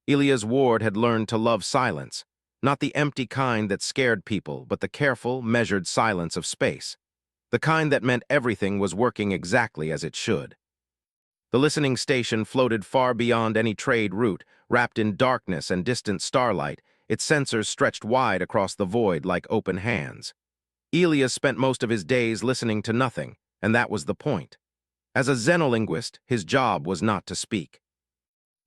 Elia's ward had learned to love silence, not the empty kind that scared people, but the careful, measured silence of space, the kind that meant everything was working exactly as it should. The listening station floated far beyond any trade route, wrapped in darkness and distant starlight, its sensors stretched wide across the void like open hands. Elias spent most of his days listening to nothing, and that was the point. As a xenolinguist, his job was not to speak.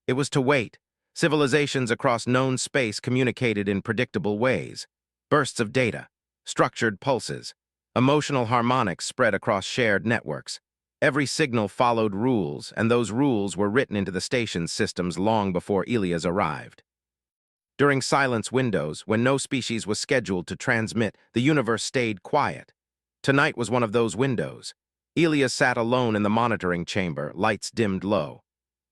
It was to wait. Civilizations across known space communicated in predictable ways. Bursts of data, structured pulses, emotional harmonics spread across shared networks. Every signal followed rules, and those rules were written into the station's systems long before Elias arrived. During silence windows, when no species was scheduled to transmit, the universe stayed quiet. Tonight was one of those windows. Elias sat alone in the monitoring chamber, lights dimmed low.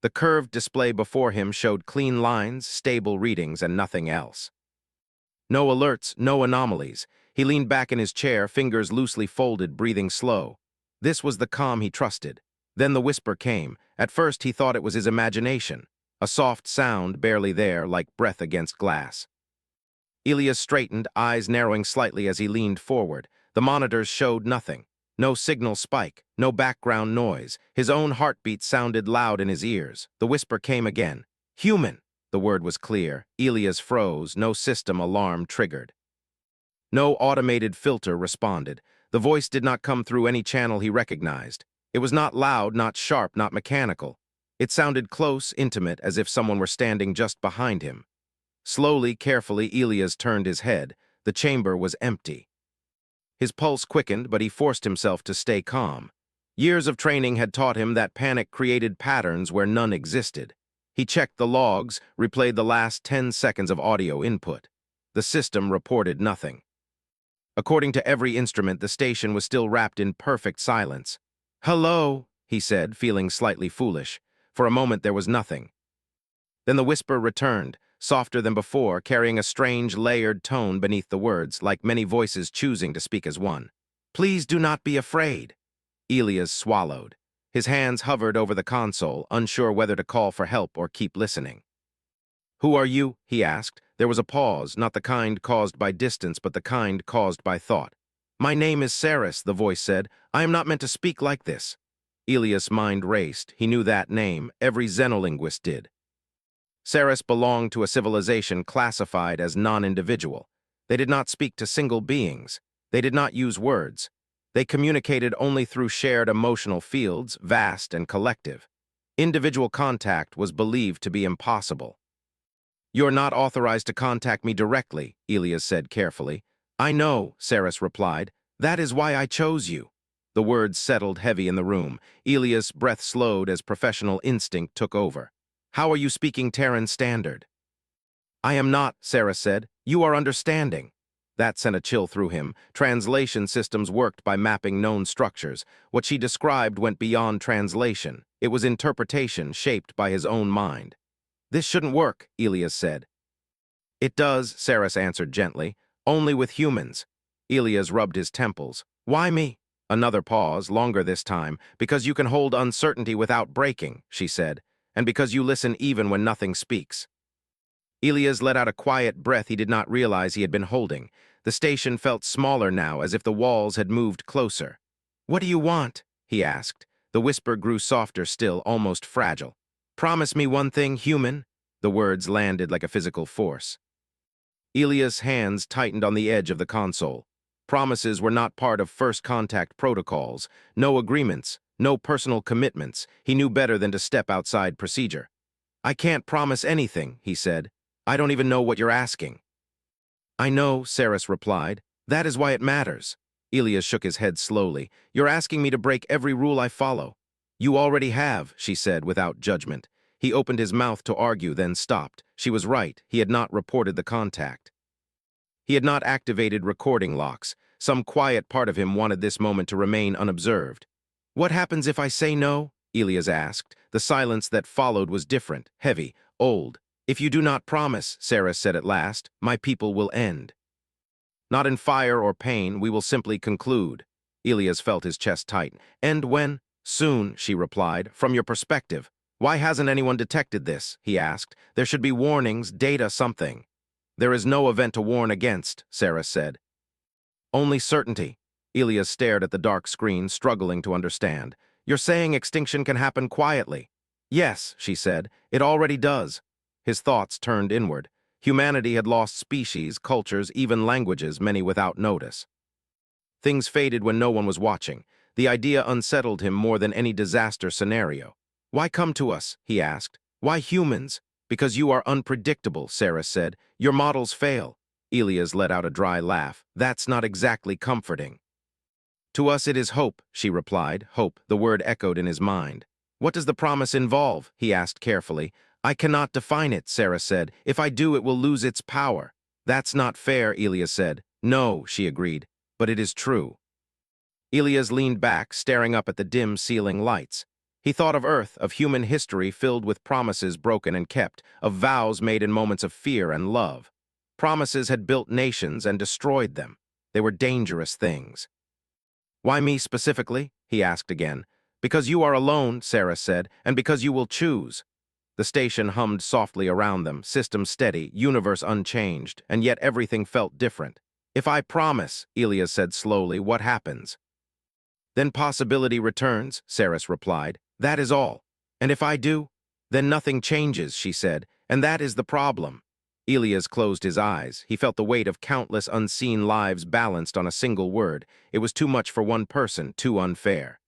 The curved display before him showed clean lines, stable readings, and nothing else. No alerts, no anomalies. He leaned back in his chair, fingers loosely folded, breathing slow. This was the calm he trusted. Then the whisper came. At first he thought it was his imagination, a soft sound barely there, like breath against glass. Elias straightened, eyes narrowing slightly as he leaned forward. The monitors showed nothing. No signal spike, no background noise. His own heartbeat sounded loud in his ears. The whisper came again. Human! The word was clear. Elias froze, no system alarm triggered. No automated filter responded. The voice did not come through any channel he recognized. It was not loud, not sharp, not mechanical. It sounded close, intimate, as if someone were standing just behind him. Slowly, carefully, Elias turned his head. The chamber was empty. His pulse quickened, but he forced himself to stay calm. Years of training had taught him that panic created patterns where none existed. He checked the logs, replayed the last 10 seconds of audio input. The system reported nothing. According to every instrument, the station was still wrapped in perfect silence. "Hello," he said, feeling slightly foolish. For a moment there was nothing. Then the whisper returned, softer than before, carrying a strange, layered tone beneath the words, like many voices choosing to speak as one. "Please do not be afraid." Elias swallowed. His hands hovered over the console, unsure whether to call for help or keep listening. "Who are you?" he asked. There was a pause, not the kind caused by distance, but the kind caused by thought. "My name is Saris," the voice said. "I am not meant to speak like this." Elias' mind raced. He knew that name. Every xenolinguist did. Saris belonged to a civilization classified as non-individual. They did not speak to single beings. They did not use words. They communicated only through shared emotional fields, vast and collective. Individual contact was believed to be impossible. "You're not authorized to contact me directly," Elias said carefully. "I know," Saris replied. "That is why I chose you." The words settled heavy in the room. Elias' breath slowed as professional instinct took over. "How are you speaking Terran Standard?" "I am not," Saris said. "You are understanding." That sent a chill through him. Translation systems worked by mapping known structures. What she described went beyond translation. It was interpretation shaped by his own mind. "This shouldn't work," Elias said. "It does," Saris answered gently. "Only with humans." Elias rubbed his temples. "Why me?" Another pause, longer this time. "Because you can hold uncertainty without breaking," she said, "and because you listen even when nothing speaks." Elias let out a quiet breath he did not realize he had been holding. The station felt smaller now, as if the walls had moved closer. "What do you want?" he asked. The whisper grew softer still, almost fragile. "Promise me one thing, human." The words landed like a physical force. Elias' hands tightened on the edge of the console. Promises were not part of first contact protocols. No agreements, no personal commitments. He knew better than to step outside procedure. "I can't promise anything," he said. "I don't even know what you're asking." "I know," Saris replied. "That is why it matters." Elias shook his head slowly. "You're asking me to break every rule I follow." "You already have," she said without judgment. He opened his mouth to argue, then stopped. She was right. He had not reported the contact. He had not activated recording locks. Some quiet part of him wanted this moment to remain unobserved. "What happens if I say no?" Elias asked. The silence that followed was different, heavy, old. "If you do not promise," Saris said at last, "my people will end. Not in fire or pain, we will simply conclude." Elias felt his chest tighten. "And when?" "Soon," she replied. "From your perspective. Why hasn't anyone detected this? He asked. There should be warnings, data, something. There is no event to warn against, Sarah said. Only certainty. Elias stared at the dark screen, struggling to understand. You're saying extinction can happen quietly? Yes, she said. It already does. His thoughts turned inward. Humanity had lost species, cultures, even languages, many without notice. Things faded when no one was watching. The idea unsettled him more than any disaster scenario. Why come to us? He asked. Why humans? Because you are unpredictable, Sarah said. Your models fail. Elias let out a dry laugh. That's not exactly comforting. To us it is hope, she replied. Hope, the word echoed in his mind. What does the promise involve? He asked carefully. I cannot define it, Sarah said. If I do, it will lose its power. That's not fair, Elias said. No, she agreed, but it is true. Elias leaned back, staring up at the dim ceiling lights. He thought of Earth, of human history filled with promises broken and kept, of vows made in moments of fear and love. Promises had built nations and destroyed them. They were dangerous things. Why me specifically? He asked again. Because you are alone, Sarah said, and because you will choose. The station hummed softly around them, system steady, universe unchanged, and yet everything felt different. If I promise, Elias said slowly, what happens? Then possibility returns, Saris replied. That is all. And if I do? Then nothing changes, she said, and that is the problem. Elias closed his eyes. He felt the weight of countless unseen lives balanced on a single word. It was too much for one person, too unfair.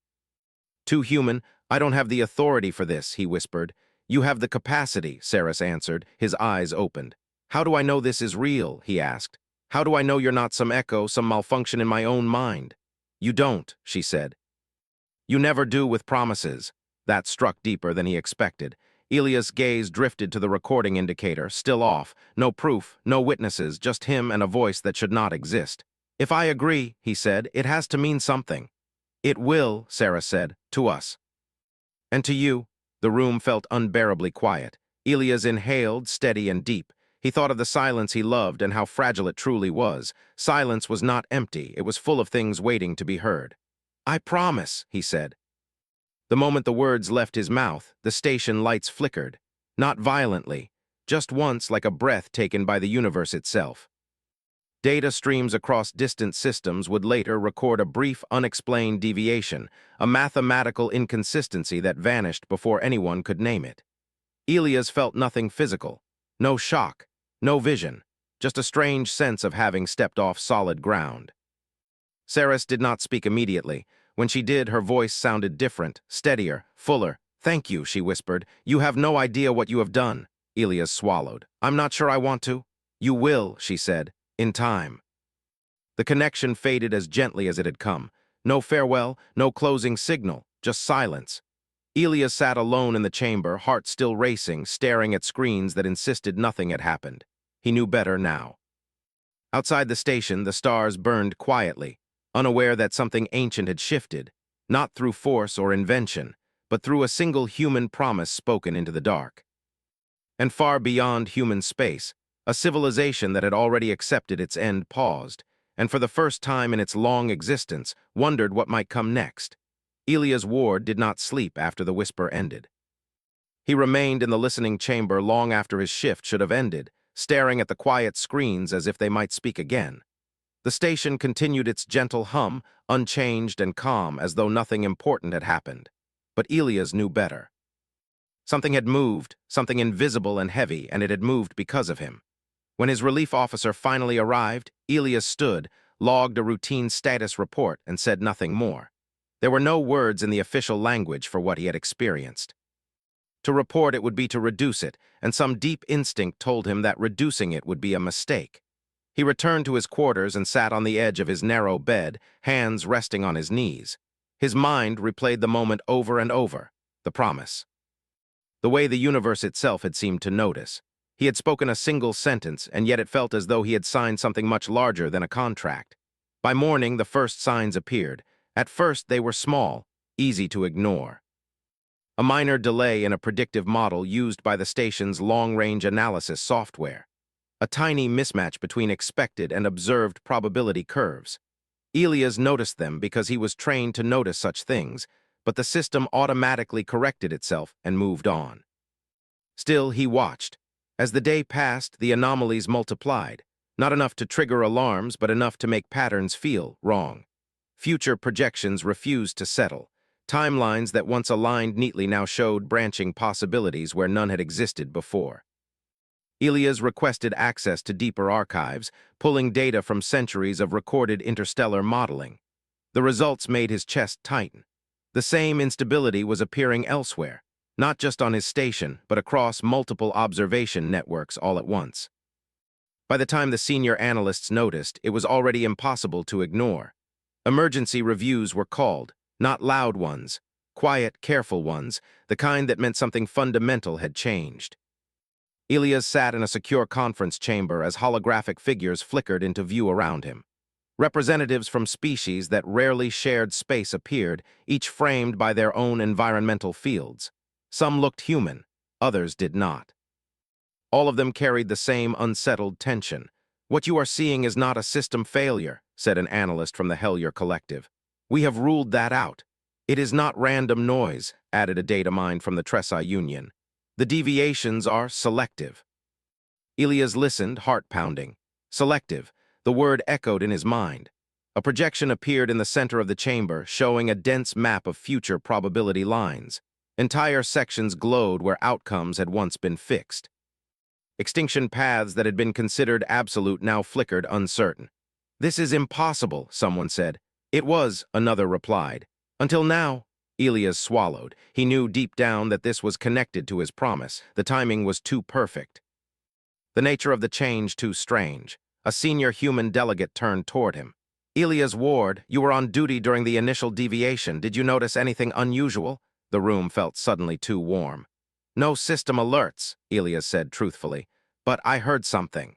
Too human. I don't have the authority for this, he whispered. You have the capacity, Saris answered, his eyes opened. How do I know this is real? He asked. How do I know you're not some echo, some malfunction in my own mind? You don't, she said. You never do with promises. That struck deeper than he expected. Elias' gaze drifted to the recording indicator, still off. No proof, no witnesses, just him and a voice that should not exist. If I agree, he said, it has to mean something. It will, Sarah said, to us. And to you? The room felt unbearably quiet. Elias inhaled, steady and deep. He thought of the silence he loved and how fragile it truly was. Silence was not empty, it was full of things waiting to be heard. I promise, he said. The moment the words left his mouth, the station lights flickered. Not violently, just once like a breath taken by the universe itself. Data streams across distant systems would later record a brief, unexplained deviation, a mathematical inconsistency that vanished before anyone could name it. Elias felt nothing physical, no shock, no vision, just a strange sense of having stepped off solid ground. Saris did not speak immediately. When she did, her voice sounded different, steadier, fuller. Thank you, she whispered. You have no idea what you have done. Elias swallowed. I'm not sure I want to. You will, she said, in time. The connection faded as gently as it had come. No farewell, no closing signal, just silence. Elias sat alone in the chamber, heart still racing, staring at screens that insisted nothing had happened. He knew better now. Outside the station, the stars burned quietly, unaware that something ancient had shifted, not through force or invention, but through a single human promise spoken into the dark. And far beyond human space, a civilization that had already accepted its end paused, and for the first time in its long existence, wondered what might come next. Elias Ward did not sleep after the whisper ended. He remained in the listening chamber long after his shift should have ended, staring at the quiet screens as if they might speak again. The station continued its gentle hum, unchanged and calm, as though nothing important had happened. But Elias knew better. Something had moved, something invisible and heavy, and it had moved because of him. When his relief officer finally arrived, Elias stood, logged a routine status report, and said nothing more. There were no words in the official language for what he had experienced. To report it would be to reduce it, and some deep instinct told him that reducing it would be a mistake. He returned to his quarters and sat on the edge of his narrow bed, hands resting on his knees. His mind replayed the moment over and over, the promise. The way the universe itself had seemed to notice. He had spoken a single sentence, and yet it felt as though he had signed something much larger than a contract. By morning, the first signs appeared. At first, they were small, easy to ignore. A minor delay in a predictive model used by the station's long-range analysis software. A tiny mismatch between expected and observed probability curves. Elias noticed them because he was trained to notice such things, but the system automatically corrected itself and moved on. Still, he watched. As the day passed, the anomalies multiplied, not enough to trigger alarms, but enough to make patterns feel wrong. Future projections refused to settle. Timelines that once aligned neatly now showed branching possibilities where none had existed before. Elias requested access to deeper archives, pulling data from centuries of recorded interstellar modeling. The results made his chest tighten. The same instability was appearing elsewhere, not just on his station, but across multiple observation networks all at once. By the time the senior analysts noticed, it was already impossible to ignore. Emergency reviews were called, not loud ones, quiet, careful ones, the kind that meant something fundamental had changed. Elias sat in a secure conference chamber as holographic figures flickered into view around him. Representatives from species that rarely shared space appeared, each framed by their own environmental fields. Some looked human, others did not. All of them carried the same unsettled tension. "What you are seeing is not a system failure," said an analyst from the Hellier Collective. "We have ruled that out." "It is not random noise," added a data mine from the Tresai Union. "The deviations are selective." Elias listened, heart pounding. Selective. The word echoed in his mind. A projection appeared in the center of the chamber, showing a dense map of future probability lines. Entire sections glowed where outcomes had once been fixed. Extinction paths that had been considered absolute now flickered uncertain. "This is impossible," someone said. "It was," another replied. "Until now." Elias swallowed. He knew deep down that this was connected to his promise. The timing was too perfect. The nature of the change too strange. A senior human delegate turned toward him. "Elias Ward, you were on duty during the initial deviation. Did you notice anything unusual?" The room felt suddenly too warm. "No system alerts," Elias said truthfully, "but I heard something."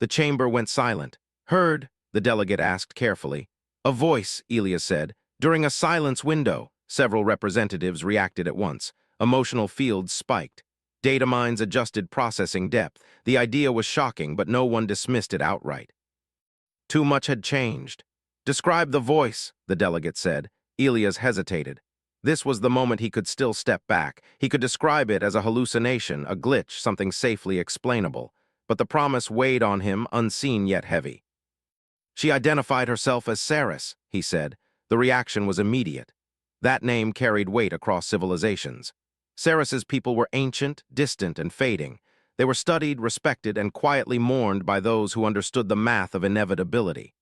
The chamber went silent. "Heard?" the delegate asked carefully. "A voice," Elias said. "During a silence window." Several representatives reacted at once. Emotional fields spiked. Data mines adjusted processing depth. The idea was shocking, but no one dismissed it outright. Too much had changed. "Describe the voice," the delegate said. Elias hesitated. This was the moment he could still step back. He could describe it as a hallucination, a glitch, something safely explainable. But the promise weighed on him, unseen yet heavy. "She identified herself as Saris," he said. The reaction was immediate. That name carried weight across civilizations. Saris's people were ancient, distant, and fading. They were studied, respected, and quietly mourned by those who understood the math of inevitability.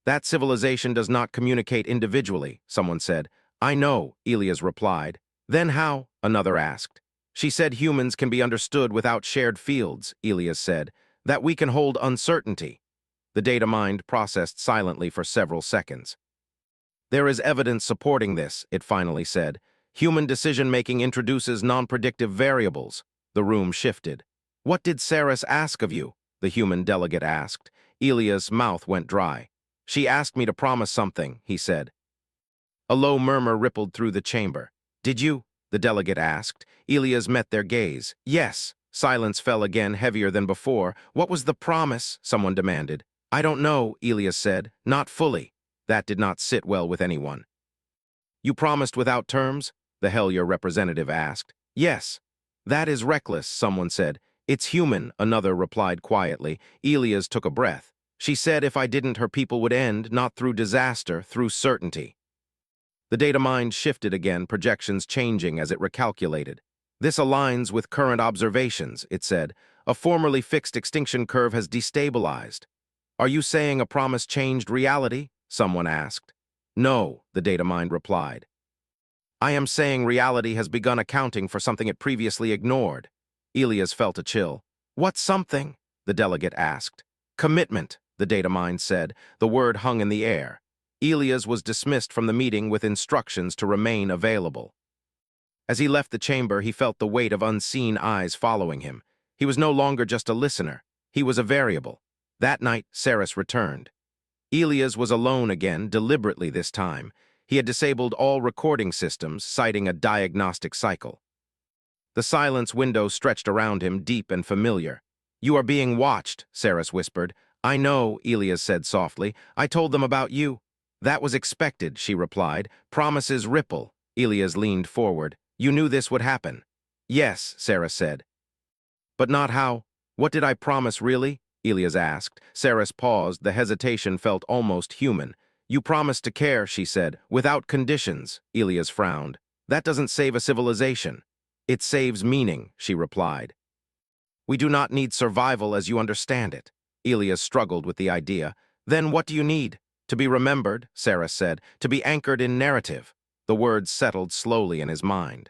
"That civilization does not communicate individually," someone said. "I know," Elias replied. "Then how?" another asked. "She said humans can be understood without shared fields," Elias said. "That we can hold uncertainty." The data mind processed silently for several seconds. "There is evidence supporting this," it finally said. "Human decision-making introduces non-predictive variables." The room shifted. "What did Saris ask of you?" the human delegate asked. Elias' mouth went dry. "She asked me to promise something," he said. A low murmur rippled through the chamber. "Did you?" the delegate asked. Elias met their gaze. "Yes." Silence fell again, heavier than before. "What was the promise?" someone demanded. "I don't know," Elias said. "Not fully." That did not sit well with anyone. "You promised without terms?" the Hellier representative asked. "Yes." "That is reckless," someone said. "It's human," another replied quietly. Elias took a breath. "She said if I didn't, her people would end, not through disaster, through certainty." The data mind shifted again, projections changing as it recalculated. "This aligns with current observations," it said. "A formerly fixed extinction curve has destabilized." "Are you saying a promise changed reality?" someone asked. "No," the data mind replied. "I am saying reality has begun accounting for something it previously ignored." Elias felt a chill. "What something?" the delegate asked. "Commitment," the data mind said. The word hung in the air. Elias was dismissed from the meeting with instructions to remain available. As he left the chamber, he felt the weight of unseen eyes following him. He was no longer just a listener. He was a variable. That night, Saris returned. Elias was alone again, deliberately this time. He had disabled all recording systems, citing a diagnostic cycle. The silence window stretched around him, deep and familiar. "You are being watched," Saris whispered. "I know," Elias said softly. "I told them about you." That was expected, she replied. Promises ripple. Elias leaned forward. You knew this would happen. Yes, Sarah said. But not how. What did I promise, really? Elias asked. Sarah paused. The hesitation felt almost human. You promised to care, she said, without conditions. Elias frowned. That doesn't save a civilization. It saves meaning, she replied. We do not need survival as you understand it. Elias struggled with the idea. Then what do you need? To be remembered, Sarah said, to be anchored in narrative. The words settled slowly in his mind.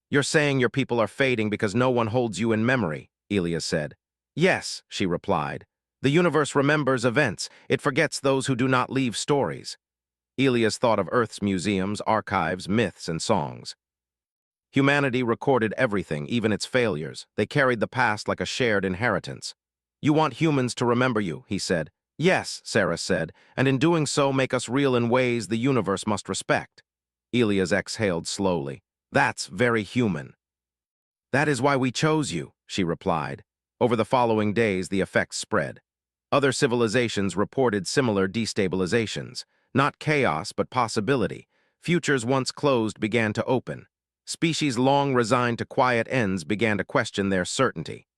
You're saying your people are fading because no one holds you in memory, Elias said. Yes, she replied. The universe remembers events. It forgets those who do not leave stories. Elias thought of Earth's museums, archives, myths, and songs. Humanity recorded everything, even its failures. They carried the past like a shared inheritance. You want humans to remember you, he said. Yes, Sarah said, and in doing so make us real in ways the universe must respect. Elias exhaled slowly. That's very human. That is why we chose you, she replied. Over the following days, the effects spread. Other civilizations reported similar destabilizations. Not chaos, but possibility. Futures once closed began to open. Species long resigned to quiet ends began to question their certainty.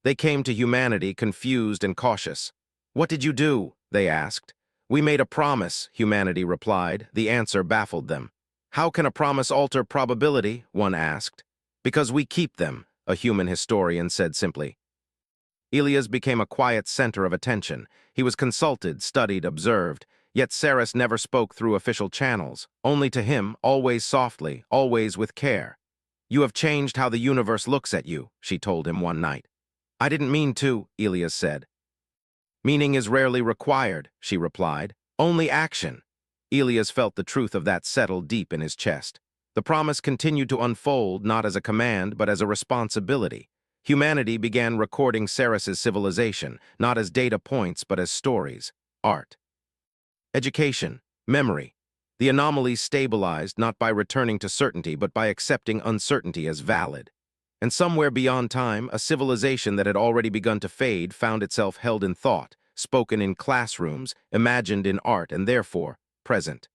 They came to humanity confused and cautious. What did you do? They asked. We made a promise, humanity replied. The answer baffled them. How can a promise alter probability? One asked. Because we keep them, a human historian said simply. Elias became a quiet center of attention. He was consulted, studied, observed. Yet Saris never spoke through official channels, only to him, always softly, always with care. You have changed how the universe looks at you, she told him one night. I didn't mean to, Elias said. Meaning is rarely required, she replied. Only action. Elias felt the truth of that settle deep in his chest. The promise continued to unfold not as a command but as a responsibility. Humanity began recording Saris's civilization, not as data points but as stories, art. Education, memory. The anomalies stabilized not by returning to certainty but by accepting uncertainty as valid. And somewhere beyond time, a civilization that had already begun to fade found itself held in thought, spoken in classrooms, imagined in art, and therefore, present.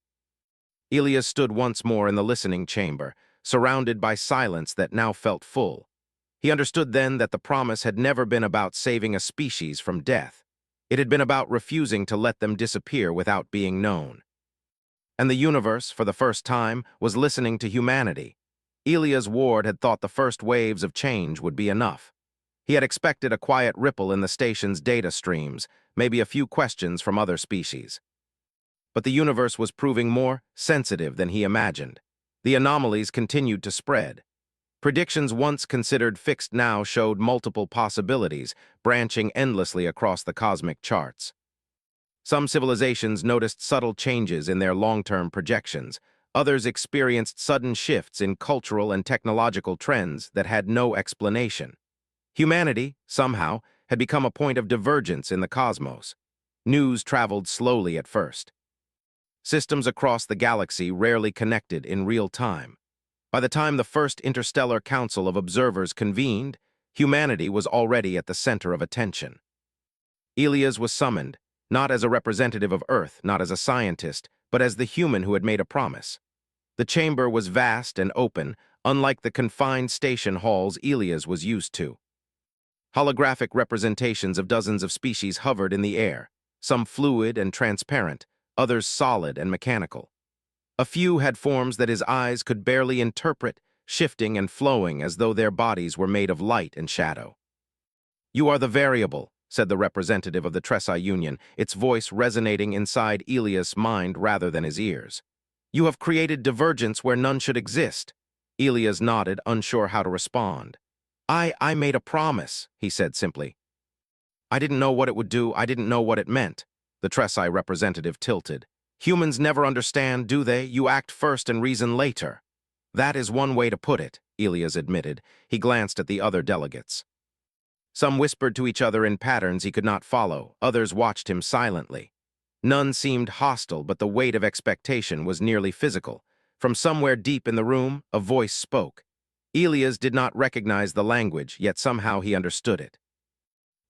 Elias stood once more in the listening chamber, surrounded by silence that now felt full. He understood then that the promise had never been about saving a species from death. It had been about refusing to let them disappear without being known. And the universe, for the first time, was listening to humanity. Elias Ward had thought the first waves of change would be enough. He had expected a quiet ripple in the station's data streams, maybe a few questions from other species. But the universe was proving more sensitive than he imagined. The anomalies continued to spread. Predictions once considered fixed now showed multiple possibilities, branching endlessly across the cosmic charts. Some civilizations noticed subtle changes in their long-term projections. Others experienced sudden shifts in cultural and technological trends that had no explanation. Humanity, somehow, had become a point of divergence in the cosmos. News traveled slowly at first. Systems across the galaxy rarely connected in real time. By the time the first interstellar council of observers convened, humanity was already at the center of attention. Elias was summoned, not as a representative of Earth, not as a scientist, but as the human who had made a promise. The chamber was vast and open, unlike the confined station halls Elias was used to. Holographic representations of dozens of species hovered in the air, some fluid and transparent, others solid and mechanical. A few had forms that his eyes could barely interpret, shifting and flowing as though their bodies were made of light and shadow. You are the variable, said the representative of the Tresai Union, its voice resonating inside Elias' mind rather than his ears. You have created divergence where none should exist. Elias nodded, unsure how to respond. I made a promise, he said simply. I didn't know what it would do, I didn't know what it meant. The Tresai representative tilted. Humans never understand, do they? You act first and reason later. That is one way to put it, Elias admitted. He glanced at the other delegates. Some whispered to each other in patterns he could not follow. Others watched him silently. None seemed hostile, but the weight of expectation was nearly physical. From somewhere deep in the room, a voice spoke. Elias did not recognize the language, yet somehow he understood it.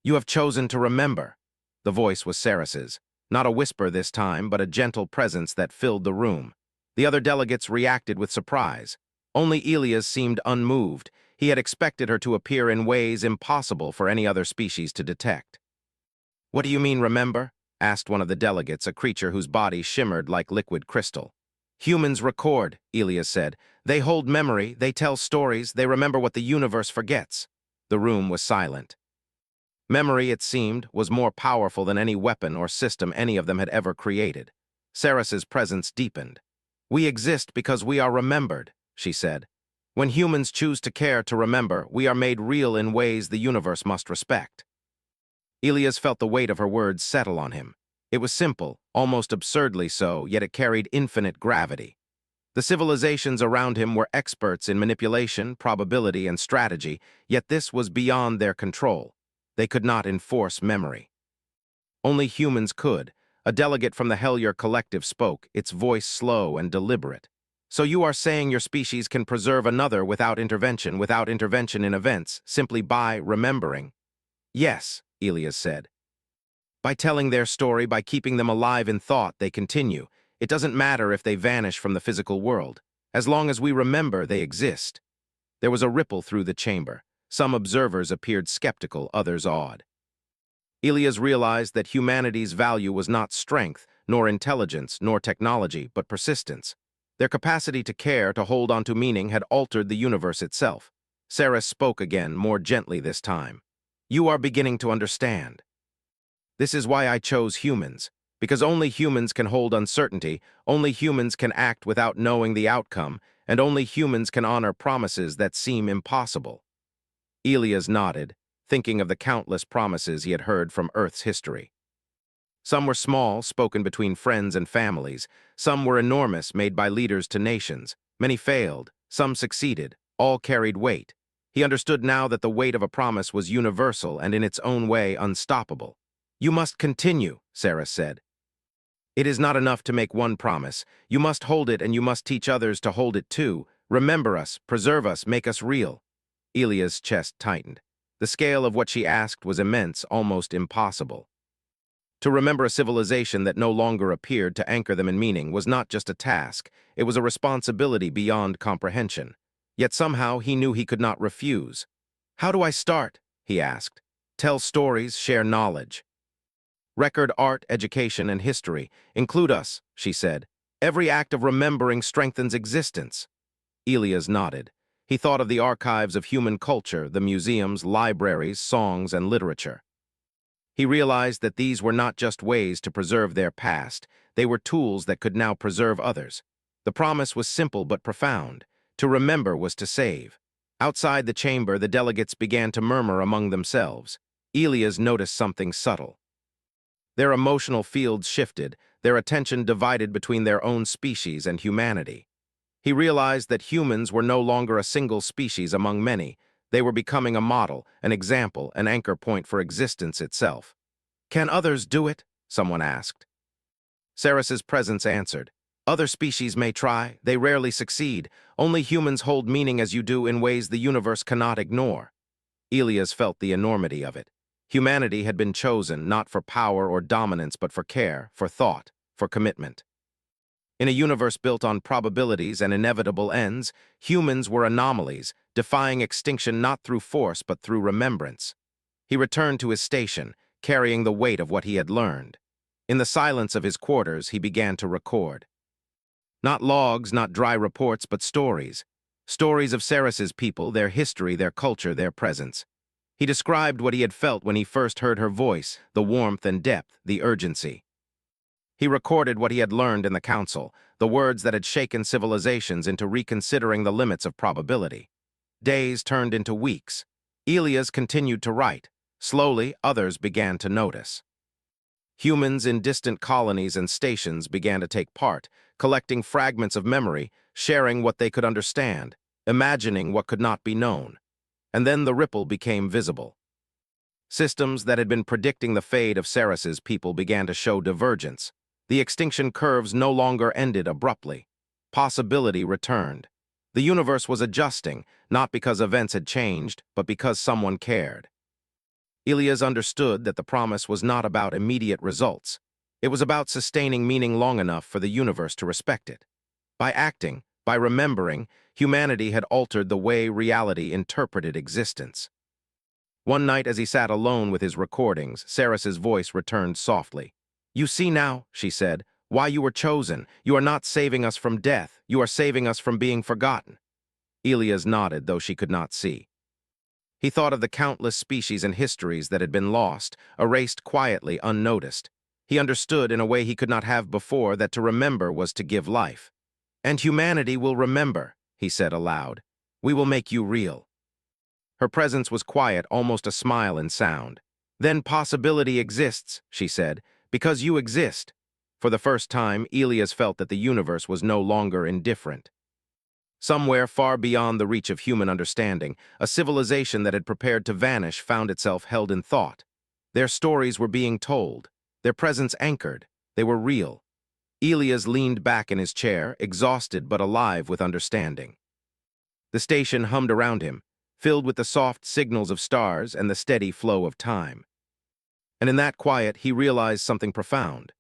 You have chosen to remember. The voice was Saris's. Not a whisper this time, but a gentle presence that filled the room. The other delegates reacted with surprise. Only Elias seemed unmoved. He had expected her to appear in ways impossible for any other species to detect. "What do you mean, remember?" asked one of the delegates, a creature whose body shimmered like liquid crystal. "Humans record," Elias said. "They hold memory, they tell stories, they remember what the universe forgets." The room was silent. Memory, it seemed, was more powerful than any weapon or system any of them had ever created. Ceres's presence deepened. "We exist because we are remembered," she said. "When humans choose to care, to remember, we are made real in ways the universe must respect." Elias felt the weight of her words settle on him. It was simple, almost absurdly so, yet it carried infinite gravity. The civilizations around him were experts in manipulation, probability, and strategy, yet this was beyond their control. They could not enforce memory. Only humans could. A delegate from the Hellier Collective spoke, its voice slow and deliberate. "So you are saying your species can preserve another without intervention in events, simply by remembering?" "Yes," Elias said. "By telling their story, by keeping them alive in thought, they continue. It doesn't matter if they vanish from the physical world. As long as we remember, they exist." There was a ripple through the chamber. Some observers appeared skeptical, others awed. Elias realized that humanity's value was not strength, nor intelligence, nor technology, but persistence. Their capacity to care, to hold on to meaning, had altered the universe itself. Ceres spoke again, more gently this time. "You are beginning to understand. This is why I chose humans, because only humans can hold uncertainty, only humans can act without knowing the outcome, and only humans can honor promises that seem impossible." Elias nodded, thinking of the countless promises he had heard from Earth's history. Some were small, spoken between friends and families. Some were enormous, made by leaders to nations. Many failed, some succeeded, all carried weight. He understood now that the weight of a promise was universal and in its own way unstoppable. "You must continue," Ceres said. "It is not enough to make one promise. You must hold it and you must teach others to hold it too. Remember us, preserve us, make us real." Elia's chest tightened. The scale of what she asked was immense, almost impossible. To remember a civilization that no longer appeared to anchor them in meaning was not just a task, it was a responsibility beyond comprehension. Yet somehow he knew he could not refuse. "How do I start?" he asked. "Tell stories, share knowledge. Record art, education, and history. Include us," she said. "Every act of remembering strengthens existence." Elias nodded. He thought of the archives of human culture, the museums, libraries, songs, and literature. He realized that these were not just ways to preserve their past, they were tools that could now preserve others. The promise was simple but profound. To remember was to save. Outside the chamber, the delegates began to murmur among themselves. Elias noticed something subtle. Their emotional fields shifted, their attention divided between their own species and humanity. He realized that humans were no longer a single species among many. They were becoming a model, an example, an anchor point for existence itself. "Can others do it?" someone asked. Ceres's presence answered. "Other species may try, they rarely succeed. Only humans hold meaning as you do in ways the universe cannot ignore." Elias felt the enormity of it. Humanity had been chosen not for power or dominance but for care, for thought, for commitment. In a universe built on probabilities and inevitable ends, humans were anomalies, defying extinction not through force but through remembrance. He returned to his station, carrying the weight of what he had learned. In the silence of his quarters, he began to record. Not logs, not dry reports, but stories. Stories of Ceres's people, their history, their culture, their presence. He described what he had felt when he first heard her voice, the warmth and depth, the urgency. He recorded what he had learned in the council, the words that had shaken civilizations into reconsidering the limits of probability. Days turned into weeks. Elias continued to write. Slowly, others began to notice. Humans in distant colonies and stations began to take part, collecting fragments of memory, sharing what they could understand, imagining what could not be known. And then the ripple became visible. Systems that had been predicting the fate of Ceres's people began to show divergence. The extinction curves no longer ended abruptly. Possibility returned. The universe was adjusting, not because events had changed, but because someone cared. Elias understood that the promise was not about immediate results. It was about sustaining meaning long enough for the universe to respect it. By acting, by remembering, humanity had altered the way reality interpreted existence. One night as he sat alone with his recordings, Ceres's voice returned softly. "You see now," she said, "why you were chosen. You are not saving us from death. You are saving us from being forgotten." Elias nodded, though she could not see. He thought of the countless species and histories that had been lost, erased quietly, unnoticed. He understood in a way he could not have before that to remember was to give life. "And humanity will remember," he said aloud. "We will make you real." Her presence was quiet, almost a smile in sound. "Then possibility exists," she said, "because you exist." For the first time, Elias felt that the universe was no longer indifferent. Somewhere far beyond the reach of human understanding, a civilization that had prepared to vanish found itself held in thought. Their stories were being told, their presence anchored, they were real. Elias leaned back in his chair, exhausted but alive with understanding. The station hummed around him, filled with the soft signals of stars and the steady flow of time. And in that quiet, he realized something profound.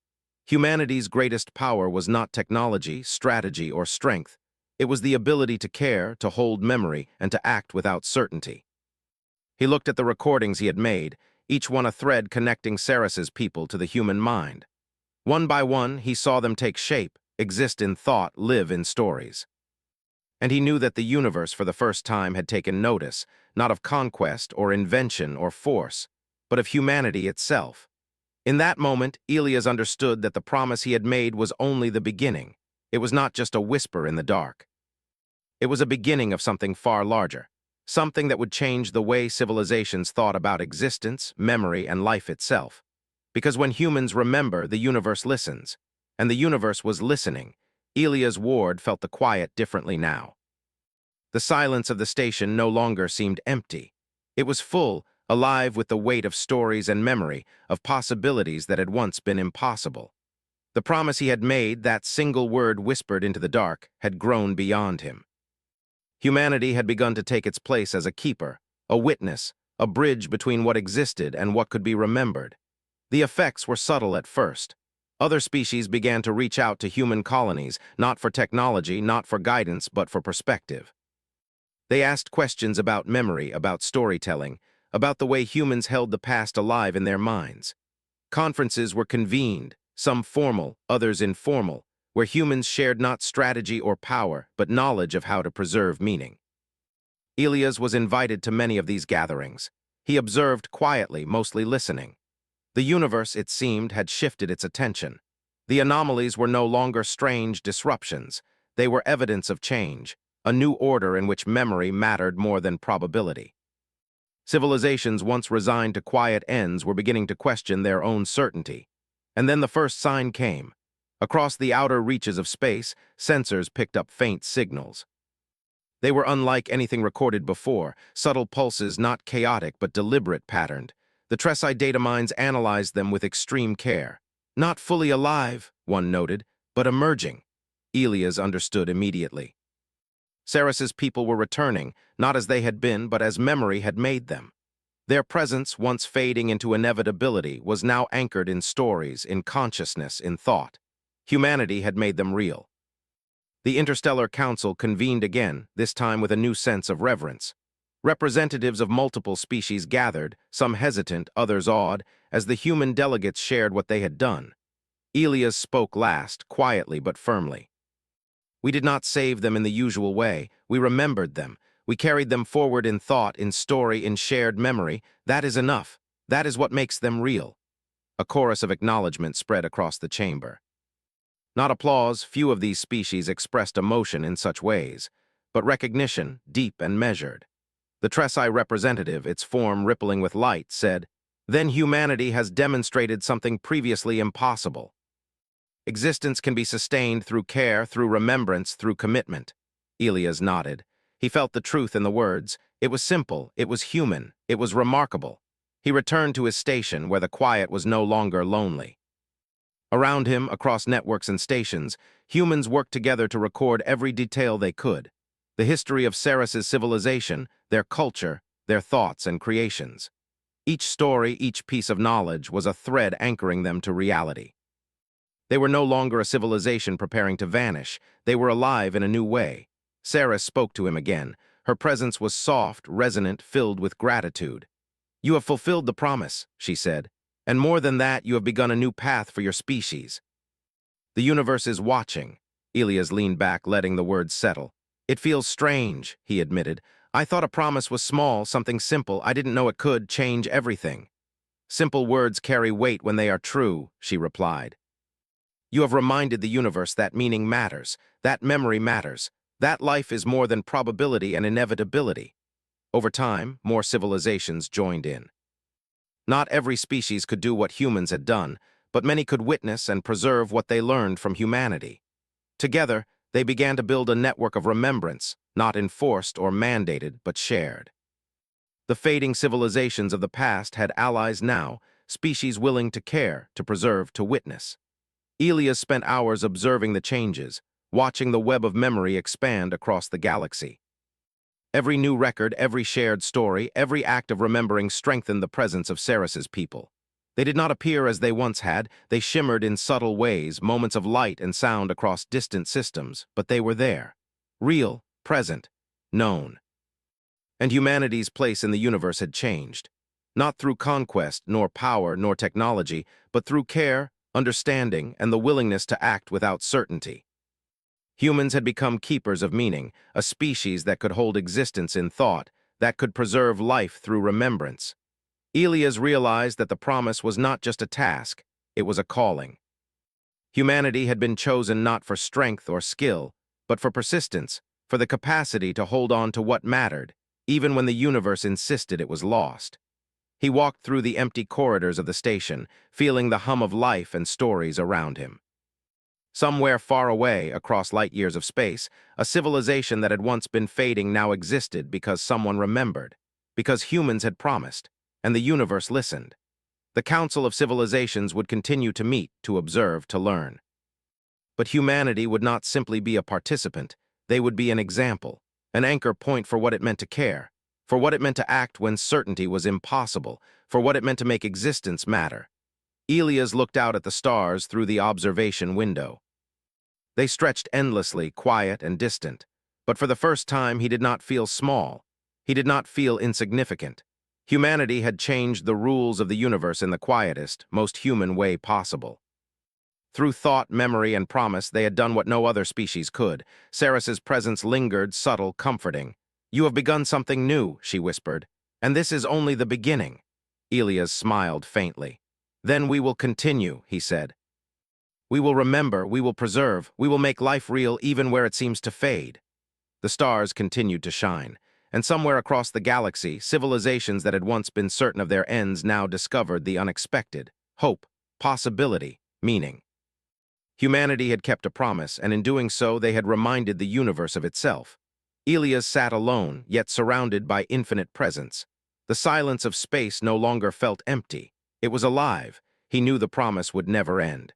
Humanity's greatest power was not technology, strategy, or strength. It was the ability to care, to hold memory, and to act without certainty. He looked at the recordings he had made, each one a thread connecting Ceres's people to the human mind. One by one, he saw them take shape, exist in thought, live in stories. And he knew that the universe for the first time had taken notice, not of conquest or invention or force, but of humanity itself. In that moment, Elias understood that the promise he had made was only the beginning. It was not just a whisper in the dark. It was a beginning of something far larger, something that would change the way civilizations thought about existence, memory, and life itself. Because when humans remember, the universe listens. And the universe was listening. Elias Ward felt the quiet differently now. The silence of the station no longer seemed empty. It was full, alive with the weight of stories and memory, of possibilities that had once been impossible. The promise he had made, that single word whispered into the dark, had grown beyond him. Humanity had begun to take its place as a keeper, a witness, a bridge between what existed and what could be remembered. The effects were subtle at first. Other species began to reach out to human colonies, not for technology, not for guidance, but for perspective. They asked questions about memory, about storytelling, about the way humans held the past alive in their minds. Conferences were convened, some formal, others informal, where humans shared not strategy or power, but knowledge of how to preserve meaning. Elias was invited to many of these gatherings. He observed quietly, mostly listening. The universe, it seemed, had shifted its attention. The anomalies were no longer strange disruptions. They were evidence of change, a new order in which memory mattered more than probability. Civilizations once resigned to quiet ends were beginning to question their own certainty. And then the first sign came. Across the outer reaches of space, sensors picked up faint signals. They were unlike anything recorded before, subtle pulses not chaotic but deliberate patterned. The Tresci data mines analyzed them with extreme care. Not fully alive, one noted, but emerging. Elias understood immediately. Ceres's people were returning, not as they had been, but as memory had made them. Their presence, once fading into inevitability, was now anchored in stories, in consciousness, in thought. Humanity had made them real. The Interstellar Council convened again, this time with a new sense of reverence. Representatives of multiple species gathered, some hesitant, others awed, as the human delegates shared what they had done. Elias spoke last, quietly but firmly. "We did not save them in the usual way. We remembered them. We carried them forward in thought, in story, in shared memory. That is enough. That is what makes them real." A chorus of acknowledgement spread across the chamber. Not applause, few of these species expressed emotion in such ways, but recognition, deep and measured. The Tresci representative, its form rippling with light, said, "Then humanity has demonstrated something previously impossible. Existence can be sustained through care, through remembrance, through commitment." Elias nodded. He felt the truth in the words. It was simple, it was human, it was remarkable. He returned to his station where the quiet was no longer lonely. Around him, across networks and stations, humans worked together to record every detail they could. The history of Ceres's civilization, their culture, their thoughts and creations. Each story, each piece of knowledge was a thread anchoring them to reality. They were no longer a civilization preparing to vanish. They were alive in a new way. Sarah spoke to him again. Her presence was soft, resonant, filled with gratitude. "You have fulfilled the promise," she said. "And more than that, you have begun a new path for your species." "The universe is watching." Elias leaned back, letting the words settle. "It feels strange," he admitted. "I thought a promise was small, something simple. I didn't know it could change everything." "Simple words carry weight when they are true," she replied. "You have reminded the universe that meaning matters, that memory matters, that life is more than probability and inevitability." Over time, more civilizations joined in. Not every species could do what humans had done, but many could witness and preserve what they learned from humanity. Together, they began to build a network of remembrance, not enforced or mandated, but shared. The fading civilizations of the past had allies now, species willing to care, to preserve, to witness. Elias spent hours observing the changes, watching the web of memory expand across the galaxy. Every new record, every shared story, every act of remembering strengthened the presence of Ceres's people. They did not appear as they once had, they shimmered in subtle ways, moments of light and sound across distant systems, but they were there. Real, present, known. And humanity's place in the universe had changed. Not through conquest, nor power, nor technology, but through care, understanding, and the willingness to act without certainty. Humans had become keepers of meaning, a species that could hold existence in thought, that could preserve life through remembrance. Elias realized that the promise was not just a task, it was a calling. Humanity had been chosen not for strength or skill, but for persistence, for the capacity to hold on to what mattered, even when the universe insisted it was lost. He walked through the empty corridors of the station, feeling the hum of life and stories around him. Somewhere far away, across light years of space, a civilization that had once been fading now existed because someone remembered, because humans had promised, and the universe listened. The Council of Civilizations would continue to meet, to observe, to learn. But humanity would not simply be a participant, they would be an example, an anchor point for what it meant to care, for what it meant to act when certainty was impossible, for what it meant to make existence matter. Elias looked out at the stars through the observation window. They stretched endlessly, quiet and distant, but for the first time he did not feel small. He did not feel insignificant. Humanity had changed the rules of the universe in the quietest, most human way possible. Through thought, memory, and promise, they had done what no other species could. Ceres's presence lingered, subtle, comforting. "You have begun something new," she whispered, "and this is only the beginning." Elias smiled faintly. "Then we will continue," he said. "We will remember, we will preserve, we will make life real even where it seems to fade." The stars continued to shine, and somewhere across the galaxy, civilizations that had once been certain of their ends now discovered the unexpected: hope, possibility, meaning. Humanity had kept a promise, and in doing so they had reminded the universe of itself. Elias sat alone, yet surrounded by infinite presence. The silence of space no longer felt empty. It was alive. He knew the promise would never end.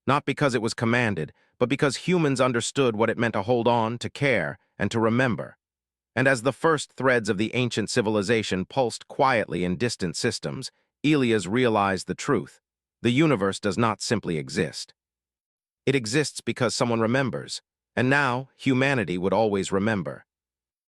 Not because it was commanded, but because humans understood what it meant to hold on, to care, and to remember. And as the first threads of the ancient civilization pulsed quietly in distant systems, Elias realized the truth. The universe does not simply exist. It exists because someone remembers, and now humanity would always remember.